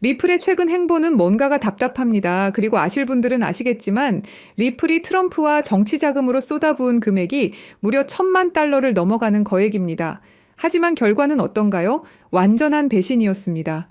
리플의 최근 행보는 뭔가가 답답합니다. 그리고 아실 분들은 아시겠지만 리플이 트럼프와 정치 자금으로 쏟아부은 금액이 무려 1,000만 달러를 넘어가는 거액입니다. 하지만 결과는 어떤가요? 완전한 배신이었습니다.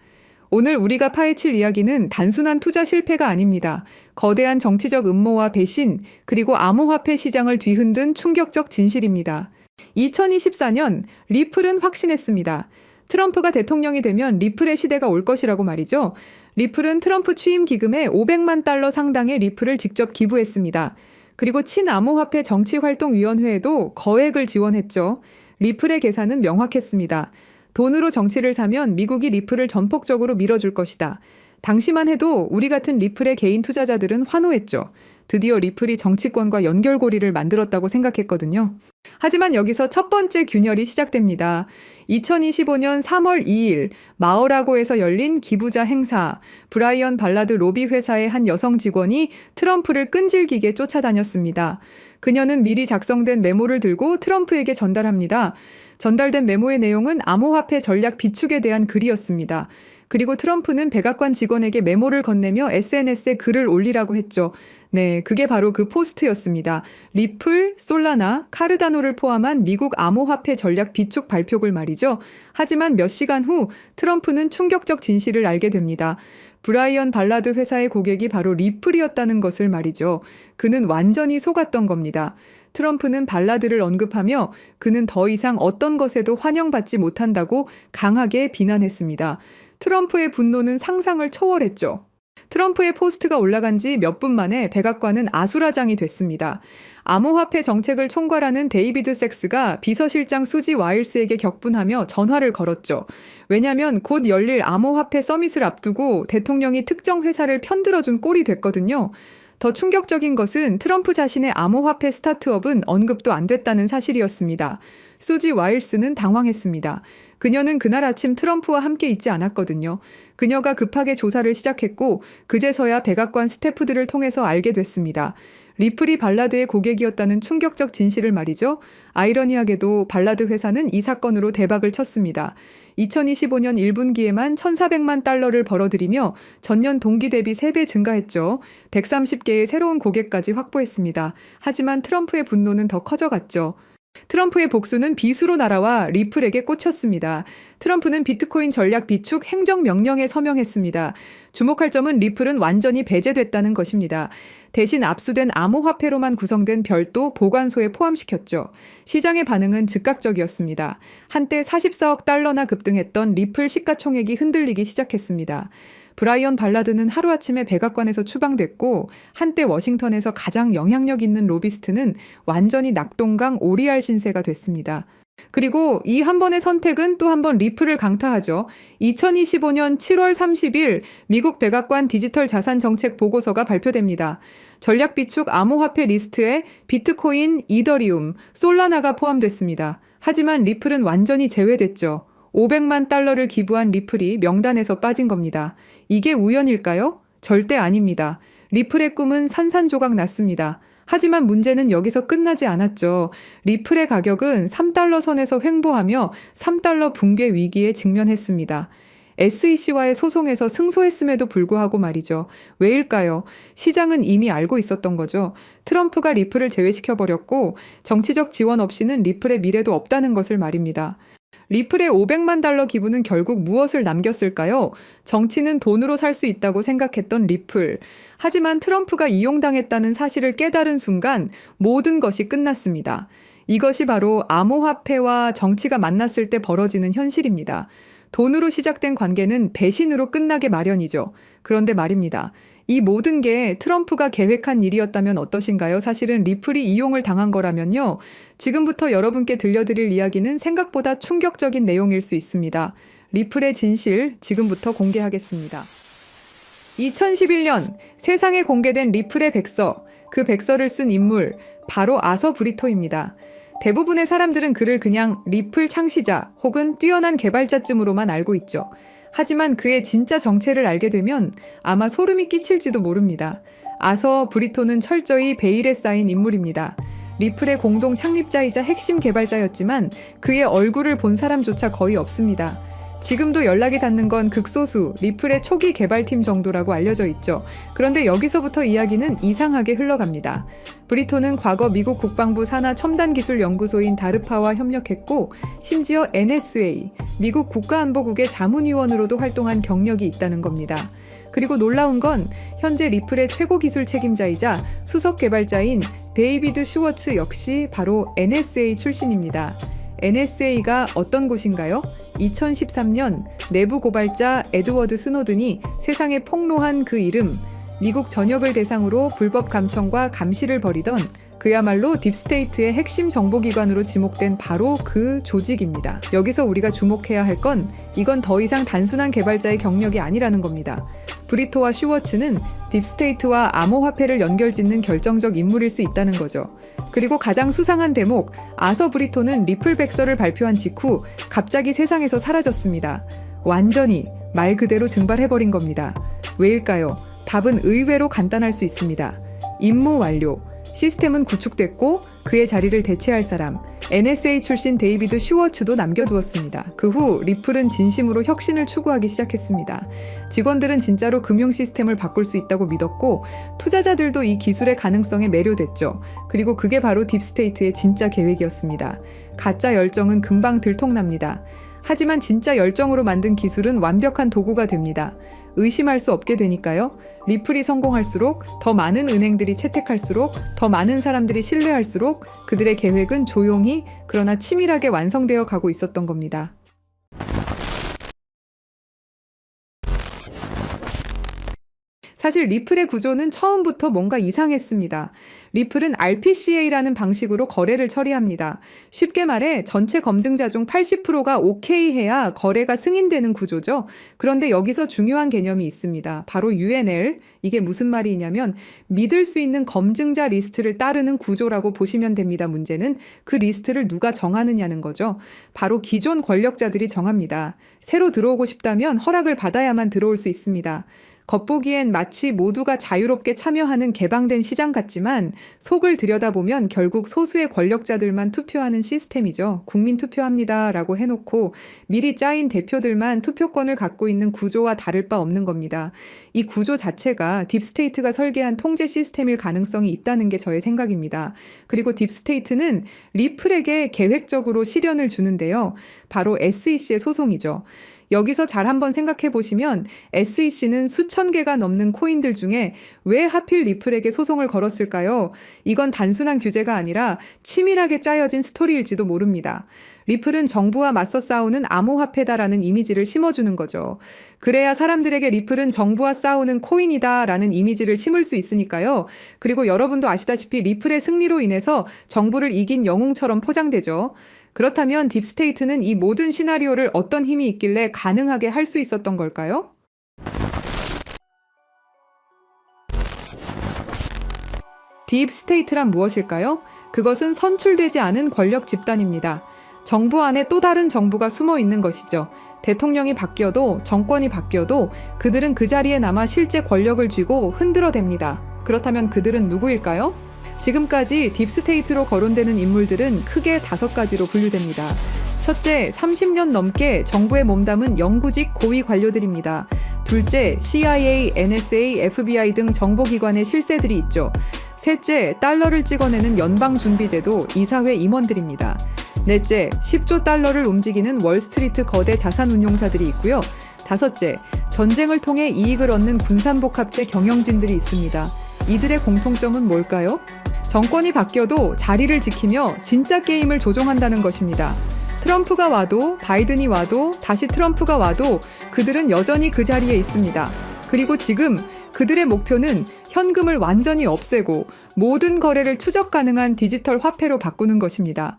오늘 우리가 파헤칠 이야기는 단순한 투자 실패가 아닙니다. 거대한 정치적 음모와 배신, 그리고 암호화폐 시장을 뒤흔든 충격적 진실입니다. 2024년 리플은 확신했습니다. 트럼프가 대통령이 되면 리플의 시대가 올 것이라고 말이죠. 리플은 트럼프 취임 기금에 500만 달러 상당의 리플을 직접 기부했습니다. 그리고 친암호화폐 정치활동위원회에도 거액을 지원했죠. 리플의 계산은 명확했습니다. 돈으로 정치를 사면 미국이 리플을 전폭적으로 밀어줄 것이다. 당시만 해도 우리 같은 리플의 개인 투자자들은 환호했죠. 드디어 리플이 정치권과 연결고리를 만들었다고 생각했거든요. 하지만 여기서 첫 번째 균열이 시작됩니다. 2025년 3월 2일 마어라고에서 열린 기부자 행사, 브라이언 발라드 로비 회사의 한 여성 직원이 트럼프를 끈질기게 쫓아다녔습니다. 그녀는 미리 작성된 메모를 들고 트럼프에게 전달합니다. 전달된 메모의 내용은 암호화폐 전략 비축에 대한 글이었습니다. 그리고 트럼프는 백악관 직원에게 메모를 건네며 SNS에 글을 올리라고 했죠. 네, 그게 바로 그 포스트였습니다. 리플, 솔라나, 카르다노를 포함한 미국 암호화폐 전략 비축 발표글 말이죠. 하지만 몇 시간 후 트럼프는 충격적 진실을 알게 됩니다. 브라이언 발라드 회사의 고객이 바로 리플이었다는 것을 말이죠. 그는 완전히 속았던 겁니다. 트럼프는 발라드를 언급하며 그는 더 이상 어떤 것에도 환영받지 못한다고 강하게 비난했습니다. 트럼프의 분노는 상상을 초월했죠. 트럼프의 포스트가 올라간 지 몇 분 만에 백악관은 아수라장이 됐습니다. 암호화폐 정책을 총괄하는 데이비드 섹스가 비서실장 수지 와일스에게 격분하며 전화를 걸었죠. 왜냐하면 곧 열릴 암호화폐 서밋을 앞두고 대통령이 특정 회사를 편들어준 꼴이 됐거든요. 더 충격적인 것은 트럼프 자신의 암호화폐 스타트업은 언급도 안 됐다는 사실이었습니다. 수지 와일스는 당황했습니다. 그녀는 그날 아침 트럼프와 함께 있지 않았거든요. 그녀가 급하게 조사를 시작했고 그제서야 백악관 스태프들을 통해서 알게 됐습니다. 리플이 발라드의 고객이었다는 충격적 진실을 말이죠. 아이러니하게도 발라드 회사는 이 사건으로 대박을 쳤습니다. 2025년 1분기에만 1,400만 달러를 벌어들이며 전년 동기 대비 3배 증가했죠. 130개의 새로운 고객까지 확보했습니다. 하지만 트럼프의 분노는 더 커져갔죠. 트럼프의 복수는 비수로 날아와 리플에게 꽂혔습니다. 트럼프는 비트코인 전략 비축 행정명령에 서명했습니다. 주목할 점은 리플은 완전히 배제됐다는 것입니다. 대신 압수된 암호화폐로만 구성된 별도 보관소에 포함시켰죠. 시장의 반응은 즉각적이었습니다. 한때 44억 달러나 급등했던 리플 시가총액이 흔들리기 시작했습니다. 브라이언 발라드는 하루아침에 백악관에서 추방됐고 한때 워싱턴에서 가장 영향력 있는 로비스트는 완전히 낙동강 오리알 신세가 됐습니다. 그리고 이 한 번의 선택은 또 한 번 리플을 강타하죠. 2025년 7월 30일 미국 백악관 디지털 자산 정책 보고서가 발표됩니다. 전략 비축 암호화폐 리스트에 비트코인, 이더리움, 솔라나가 포함됐습니다. 하지만 리플은 완전히 제외됐죠. 500만 달러를 기부한 리플이 명단에서 빠진 겁니다. 이게 우연일까요? 절대 아닙니다. 리플의 꿈은 산산조각 났습니다. 하지만 문제는 여기서 끝나지 않았죠. 리플의 가격은 3달러 선에서 횡보하며 3달러 붕괴 위기에 직면했습니다. SEC와의 소송에서 승소했음에도 불구하고 말이죠. 왜일까요? 시장은 이미 알고 있었던 거죠. 트럼프가 리플을 제외시켜버렸고 정치적 지원 없이는 리플의 미래도 없다는 것을 말입니다. 리플의 500만 달러 기부는 결국 무엇을 남겼을까요? 정치는 돈으로 살 수 있다고 생각했던 리플. 하지만 트럼프가 이용당했다는 사실을 깨달은 순간 모든 것이 끝났습니다. 이것이 바로 암호화폐와 정치가 만났을 때 벌어지는 현실입니다. 돈으로 시작된 관계는 배신으로 끝나게 마련이죠. 그런데 말입니다. 이 모든 게 트럼프가 계획한 일이었다면 어떠신가요? 사실은 리플이 이용을 당한 거라면요. 지금부터 여러분께 들려드릴 이야기는 생각보다 충격적인 내용일 수 있습니다. 리플의 진실 지금부터 공개하겠습니다. 2011년 세상에 공개된 리플의 백서, 그 백서를 쓴 인물 바로 아서 브리토입니다. 대부분의 사람들은 그를 그냥 리플 창시자 혹은 뛰어난 개발자쯤으로만 알고 있죠. 하지만 그의 진짜 정체를 알게 되면 아마 소름이 끼칠지도 모릅니다. 아서 브리토는 철저히 베일에 쌓인 인물입니다. 리플의 공동 창립자이자 핵심 개발자였지만 그의 얼굴을 본 사람조차 거의 없습니다. 지금도 연락이 닿는 건 극소수 리플의 초기 개발팀 정도라고 알려져 있죠. 그런데 여기서부터 이야기는 이상하게 흘러갑니다. 브리톤은 과거 미국 국방부 산하 첨단기술연구소인 다르파와 협력했고 심지어 NSA, 미국 국가안보국의 자문위원으로도 활동한 경력이 있다는 겁니다. 그리고 놀라운 건 현재 리플의 최고 기술 책임자이자 수석 개발자인 데이비드 슈워츠 역시 바로 NSA 출신입니다. NSA가 어떤 곳인가요? 2013년 내부 고발자 에드워드 스노든이 세상에 폭로한 그 이름, 미국 전역을 대상으로 불법 감청과 감시를 벌이던 그야말로 딥스테이트의 핵심 정보기관으로 지목된 바로 그 조직입니다. 여기서 우리가 주목해야 할 건 이건 더 이상 단순한 개발자의 경력이 아니라는 겁니다. 브리토와 슈워츠는 딥스테이트와 암호화폐를 연결짓는 결정적 인물일 수 있다는 거죠. 그리고 가장 수상한 대목, 아서 브리토는 리플 백서를 발표한 직후 갑자기 세상에서 사라졌습니다. 완전히 말 그대로 증발해버린 겁니다. 왜일까요? 답은 의외로 간단할 수 있습니다. 임무 완료. 시스템은 구축됐고 그의 자리를 대체할 사람, NSA 출신 데이비드 슈워츠도 남겨두었습니다. 그 후 리플은 진심으로 혁신을 추구하기 시작했습니다. 직원들은 진짜로 금융 시스템을 바꿀 수 있다고 믿었고 투자자들도 이 기술의 가능성에 매료됐죠. 그리고 그게 바로 딥스테이트의 진짜 계획이었습니다. 가짜 열정은 금방 들통납니다. 하지만 진짜 열정으로 만든 기술은 완벽한 도구가 됩니다. 의심할 수 없게 되니까요. 리플이 성공할수록 더 많은 은행들이 채택할수록 더 많은 사람들이 신뢰할수록 그들의 계획은 조용히 그러나 치밀하게 완성되어 가고 있었던 겁니다. 사실 리플의 구조는 처음부터 뭔가 이상했습니다. 리플은 RPCA라는 방식으로 거래를 처리합니다. 쉽게 말해 전체 검증자 중 80%가 오케이 해야 거래가 승인되는 구조죠. 그런데 여기서 중요한 개념이 있습니다. 바로 UNL. 이게 무슨 말이냐면 믿을 수 있는 검증자 리스트를 따르는 구조라고 보시면 됩니다. 문제는 그 리스트를 누가 정하느냐는 거죠. 바로 기존 권력자들이 정합니다. 새로 들어오고 싶다면 허락을 받아야만 들어올 수 있습니다. 겉보기엔 마치 모두가 자유롭게 참여하는 개방된 시장 같지만 속을 들여다보면 결국 소수의 권력자들만 투표하는 시스템이죠. 국민 투표합니다라고 해놓고 미리 짜인 대표들만 투표권을 갖고 있는 구조와 다를 바 없는 겁니다. 이 구조 자체가 딥스테이트가 설계한 통제 시스템일 가능성이 있다는 게 저의 생각입니다. 그리고 딥스테이트는 리플에게 계획적으로 시련을 주는데요. 바로 SEC의 소송이죠. 여기서 잘 한번 생각해 보시면 SEC는 수천 개가 넘는 코인들 중에 왜 하필 리플에게 소송을 걸었을까요? 이건 단순한 규제가 아니라 치밀하게 짜여진 스토리일지도 모릅니다. 리플은 정부와 맞서 싸우는 암호화폐다라는 이미지를 심어주는 거죠. 그래야 사람들에게 리플은 정부와 싸우는 코인이다라는 이미지를 심을 수 있으니까요. 그리고 여러분도 아시다시피 리플의 승리로 인해서 정부를 이긴 영웅처럼 포장되죠. 그렇다면 딥스테이트는 이 모든 시나리오를 어떤 힘이 있길래 가능하게 할 수 있었던 걸까요? 딥스테이트란 무엇일까요? 그것은 선출되지 않은 권력 집단입니다. 정부 안에 또 다른 정부가 숨어 있는 것이죠. 대통령이 바뀌어도 정권이 바뀌어도 그들은 그 자리에 남아 실제 권력을 쥐고 흔들어댑니다. 그렇다면 그들은 누구일까요? 지금까지 딥스테이트로 거론되는 인물들은 크게 5가지로 분류됩니다. 첫째, 30년 넘게 정부에 몸담은 영구직 고위 관료들입니다. 둘째, CIA, NSA, FBI 등 정보기관의 실세들이 있죠. 셋째, 달러를 찍어내는 연방준비제도 이사회 임원들입니다. 넷째, 10조 달러를 움직이는 월스트리트 거대 자산운용사들이 있고요. 다섯째, 전쟁을 통해 이익을 얻는 군산복합체 경영진들이 있습니다. 이들의 공통점은 뭘까요? 정권이 바뀌어도 자리를 지키며 진짜 게임을 조종한다는 것입니다. 트럼프가 와도 바이든이 와도 다시 트럼프가 와도 그들은 여전히 그 자리에 있습니다. 그리고 지금 그들의 목표는 현금을 완전히 없애고 모든 거래를 추적 가능한 디지털 화폐로 바꾸는 것입니다.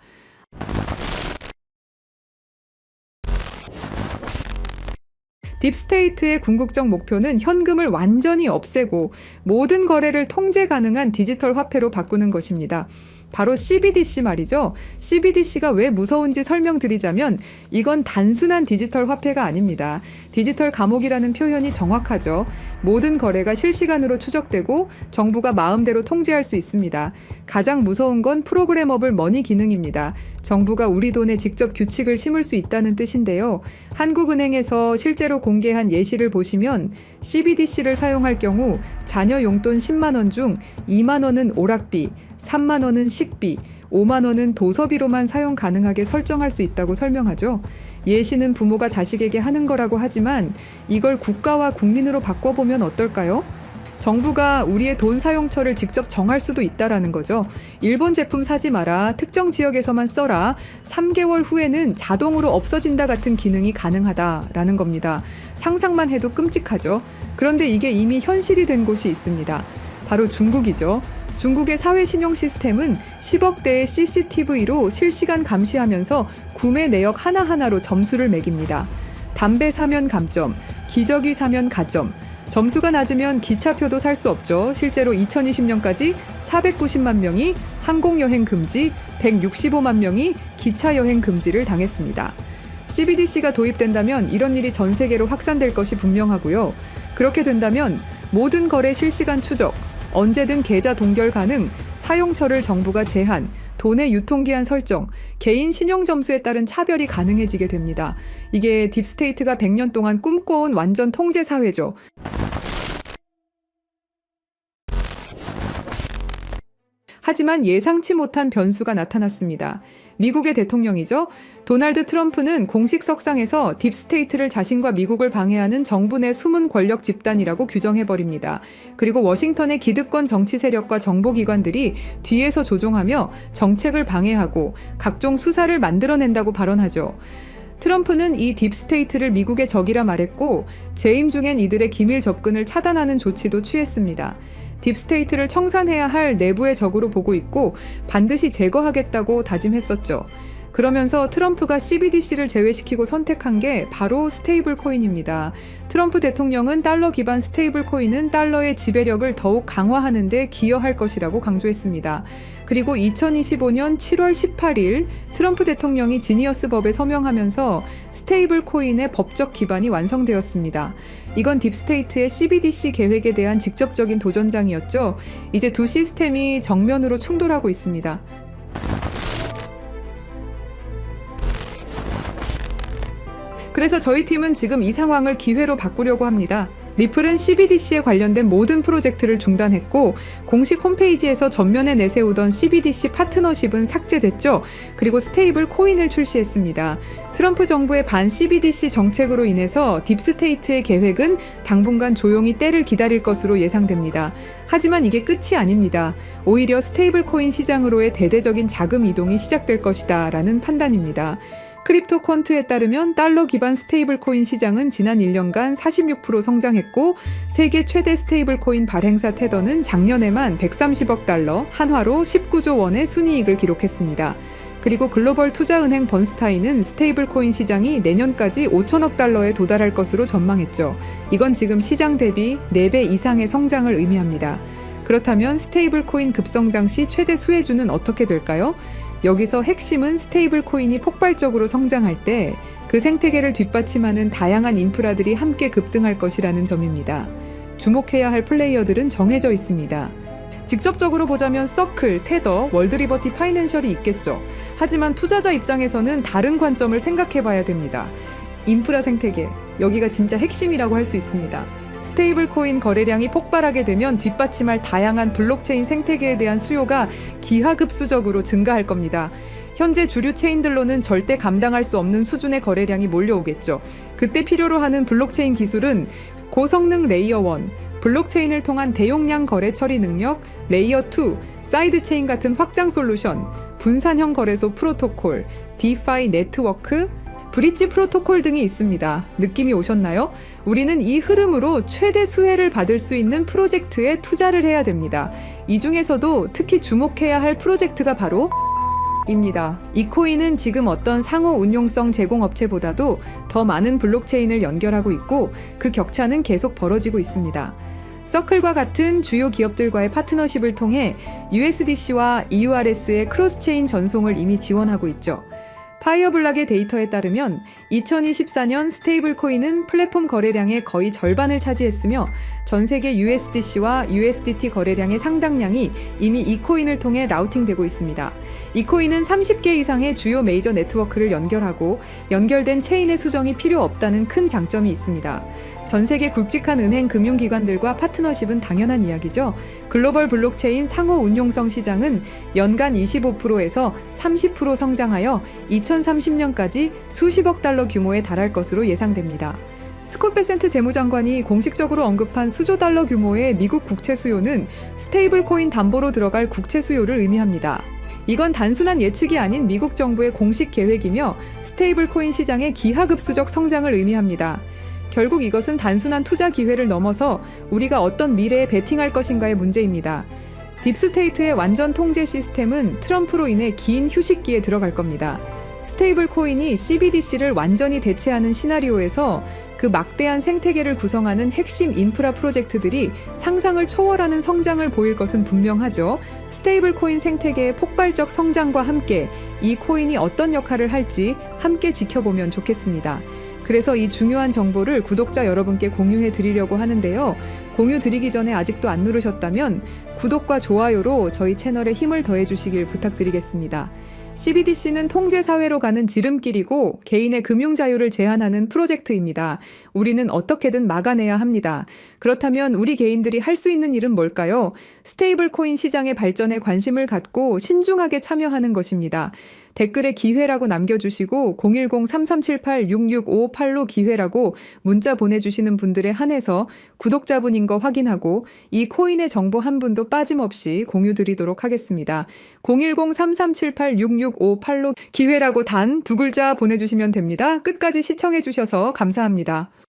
딥스테이트의 궁극적 목표는 현금을 완전히 없애고 모든 거래를 통제 가능한 디지털 화폐로 바꾸는 것입니다. 바로 CBDC 말이죠. CBDC가 왜 무서운지 설명드리자면 이건 단순한 디지털 화폐가 아닙니다. 디지털 감옥이라는 표현이 정확하죠. 모든 거래가 실시간으로 추적되고 정부가 마음대로 통제할 수 있습니다. 가장 무서운 건 프로그래머블 머니 기능입니다. 정부가 우리 돈에 직접 규칙을 심을 수 있다는 뜻인데요. 한국은행에서 실제로 공개한 예시를 보시면 CBDC를 사용할 경우 자녀 용돈 10만 원 중 2만 원은 오락비, 3만 원은 식비, 5만 원은 도서비로만 사용 가능하게 설정할 수 있다고 설명하죠. 예시는 부모가 자식에게 하는 거라고 하지만 이걸 국가와 국민으로 바꿔보면 어떨까요? 정부가 우리의 돈 사용처를 직접 정할 수도 있다라는 거죠. 일본 제품 사지 마라, 특정 지역에서만 써라, 3개월 후에는 자동으로 없어진다 같은 기능이 가능하다라는 겁니다. 상상만 해도 끔찍하죠. 그런데 이게 이미 현실이 된 곳이 있습니다. 바로 중국이죠. 중국의 사회 신용 시스템은 10억 대의 CCTV로 실시간 감시하면서 구매 내역 하나하나로 점수를 매깁니다. 담배 사면 감점, 기저귀 사면 가점. 점수가 낮으면 기차표도 살 수 없죠. 실제로 2020년까지 490만 명이 항공여행 금지, 165만 명이 기차여행 금지를 당했습니다. CBDC가 도입된다면 이런 일이 전 세계로 확산될 것이 분명하고요. 그렇게 된다면 모든 거래 실시간 추적, 언제든 계좌 동결 가능, 사용처를 정부가 제한, 돈의 유통기한 설정, 개인 신용 점수에 따른 차별이 가능해지게 됩니다. 이게 딥스테이트가 100년 동안 꿈꿔온 완전 통제 사회죠. 하지만 예상치 못한 변수가 나타났습니다. 미국의 대통령이죠. 도널드 트럼프는 공식 석상에서 딥스테이트를 자신과 미국을 방해하는 정부 내 숨은 권력 집단이라고 규정해버립니다. 그리고 워싱턴의 기득권 정치 세력과 정보기관들이 뒤에서 조종하며 정책을 방해하고 각종 수사를 만들어낸다고 발언하죠. 트럼프는 이 딥스테이트를 미국의 적이라 말했고 재임 중엔 이들의 기밀 접근을 차단하는 조치도 취했습니다. 딥스테이트를 청산해야 할 내부의 적으로 보고 있고 반드시 제거하겠다고 다짐했었죠. 그러면서 트럼프가 CBDC를 제외시키고 선택한 게 바로 스테이블 코인입니다. 트럼프 대통령은 달러 기반 스테이블 코인은 달러의 지배력을 더욱 강화하는 데 기여할 것이라고 강조했습니다. 그리고 2025년 7월 18일 트럼프 대통령이 지니어스 법에 서명하면서 스테이블 코인의 법적 기반이 완성되었습니다. 이건 딥스테이트의 CBDC 계획에 대한 직접적인 도전장이었죠. 이제 두 시스템이 정면으로 충돌하고 있습니다. 그래서 저희 팀은 지금 이 상황을 기회로 바꾸려고 합니다. 리플은 CBDC에 관련된 모든 프로젝트를 중단했고 공식 홈페이지에서 전면에 내세우던 CBDC 파트너십은 삭제됐죠. 그리고 스테이블 코인을 출시했습니다. 트럼프 정부의 반 CBDC 정책으로 인해서 딥스테이트의 계획은 당분간 조용히 때를 기다릴 것으로 예상됩니다. 하지만 이게 끝이 아닙니다. 오히려 스테이블 코인 시장으로의 대대적인 자금 이동이 시작될 것이다 라는 판단입니다. 크립토 퀀트에 따르면 달러 기반 스테이블 코인 시장은 지난 1년간 46% 성장했고 세계 최대 스테이블 코인 발행사 테더는 작년에만 130억 달러, 한화로 19조 원의 순이익을 기록했습니다. 그리고 글로벌 투자은행 번스타인은 스테이블 코인 시장이 내년까지 5천억 달러에 도달할 것으로 전망했죠. 이건 지금 시장 대비 4배 이상의 성장을 의미합니다. 그렇다면 스테이블 코인 급성장 시 최대 수혜주는 어떻게 될까요? 여기서 핵심은 스테이블 코인이 폭발적으로 성장할 때 그 생태계를 뒷받침하는 다양한 인프라들이 함께 급등할 것이라는 점입니다. 주목해야 할 플레이어들은 정해져 있습니다. 직접적으로 보자면 서클, 테더, 월드리버티 파이낸셜이 있겠죠. 하지만 투자자 입장에서는 다른 관점을 생각해봐야 됩니다. 인프라 생태계, 여기가 진짜 핵심이라고 할 수 있습니다. 스테이블 코인 거래량이 폭발하게 되면 뒷받침할 다양한 블록체인 생태계에 대한 수요가 기하급수적으로 증가할 겁니다. 현재 주류 체인들로는 절대 감당할 수 없는 수준의 거래량이 몰려오겠죠. 그때 필요로 하는 블록체인 기술은 고성능 레이어 1, 블록체인을 통한 대용량 거래 처리 능력, 레이어 2, 사이드체인 같은 확장 솔루션, 분산형 거래소 프로토콜, 디파이 네트워크, 브릿지 프로토콜 등이 있습니다. 느낌이 오셨나요? 우리는 이 흐름으로 최대 수혜를 받을 수 있는 프로젝트에 투자를 해야 됩니다. 이 중에서도 특히 주목해야 할 프로젝트가 바로 입니다. 이 코인은 지금 어떤 상호 운용성 제공업체보다도 더 많은 블록체인을 연결하고 있고 그 격차는 계속 벌어지고 있습니다. 서클과 같은 주요 기업들과의 파트너십을 통해 USDC와 EURS의 크로스체인 전송을 이미 지원하고 있죠. 파이어블락의 데이터에 따르면 2024년 스테이블 코인은 플랫폼 거래량의 거의 절반을 차지했으며 전 세계 USDC와 USDT 거래량의 상당량이 이미 이 코인을 통해 라우팅되고 있습니다. 이 코인은 30개 이상의 주요 메이저 네트워크를 연결하고 연결된 체인의 수정이 필요 없다는 큰 장점이 있습니다. 전 세계 굵직한 은행 금융기관들과 파트너십은 당연한 이야기죠. 글로벌 블록체인 상호 운용성 시장은 연간 25%에서 30% 성장하여 2030년까지 수십억 달러 규모에 달할 것으로 예상됩니다. 스콧 베센트 재무장관이 공식적으로 언급한 수조 달러 규모의 미국 국채 수요는 스테이블 코인 담보로 들어갈 국채 수요를 의미합니다. 이건 단순한 예측이 아닌 미국 정부의 공식 계획이며 스테이블 코인 시장의 기하급수적 성장을 의미합니다. 결국 이것은 단순한 투자 기회를 넘어서 우리가 어떤 미래에 베팅할 것인가의 문제입니다. 딥스테이트의 완전 통제 시스템은 트럼프로 인해 긴 휴식기에 들어갈 겁니다. 스테이블 코인이 CBDC를 완전히 대체하는 시나리오에서 그 막대한 생태계를 구성하는 핵심 인프라 프로젝트들이 상상을 초월하는 성장을 보일 것은 분명하죠. 스테이블 코인 생태계의 폭발적 성장과 함께 이 코인이 어떤 역할을 할지 함께 지켜보면 좋겠습니다. 그래서 이 중요한 정보를 구독자 여러분께 공유해 드리려고 하는데요. 공유 드리기 전에 아직도 안 누르셨다면 구독과 좋아요로 저희 채널에 힘을 더해 주시길 부탁드리겠습니다. CBDC는 통제사회로 가는 지름길이고 개인의 금융 자유를 제한하는 프로젝트입니다. 우리는 어떻게든 막아내야 합니다. 그렇다면 우리 개인들이 할 수 있는 일은 뭘까요? 스테이블 코인 시장의 발전에 관심을 갖고 신중하게 참여하는 것입니다. 댓글에 기회라고 남겨주시고 010-3378-6658로 기회라고 문자 보내주시는 분들에 한해서 구독자분인 거 확인하고 이 코인의 정보 한 분도 빠짐없이 공유 드리도록 하겠습니다. 010-3378-6658로 기회라고 단 두 글자 보내주시면 됩니다. 끝까지 시청해주셔서 감사합니다.